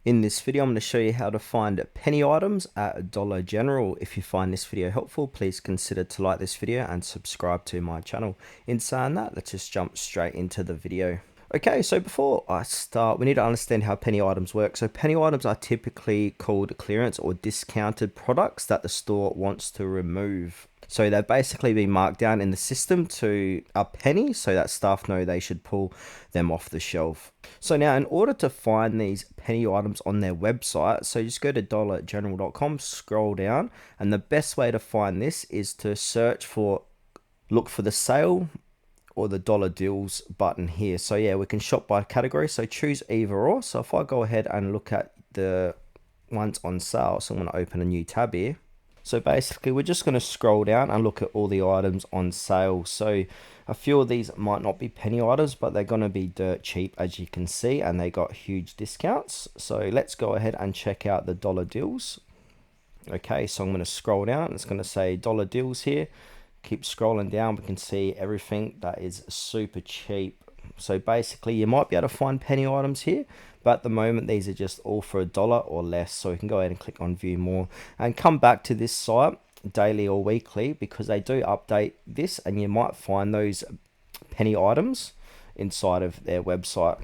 In this video, I'm going to show you how to find penny items at Dollar General. If you find this video helpful, please consider to like this video and subscribe to my channel. In saying that, let's just jump straight into the video. Okay, so before I start, we need to understand how penny items work. So penny items are typically called clearance or discounted products that the store wants to remove. So they've basically been marked down in the system to a penny so that staff know they should pull them off the shelf. So now in order to find these penny items on their website, so just go to dollargeneral.com, scroll down, and the best way to find this is to look for the sale or the dollar deals button here. So yeah, we can shop by category, so choose either or. So if I go ahead and look at the ones on sale, so I'm going to open a new tab here. So basically we're just going to scroll down and look at all the items on sale. So a few of these might not be penny items, but they're going to be dirt cheap, as you can see, and they got huge discounts. So let's go ahead and check out the dollar deals. Okay, so I'm going to scroll down. It's going to say dollar deals here. Keep scrolling down, we can see everything that is super cheap. So basically you might be able to find penny items here, but at the moment these are just all for $1 or less. So we can go ahead and click on view more and come back to this site daily or weekly, because they do update this and you might find those penny items inside of their website.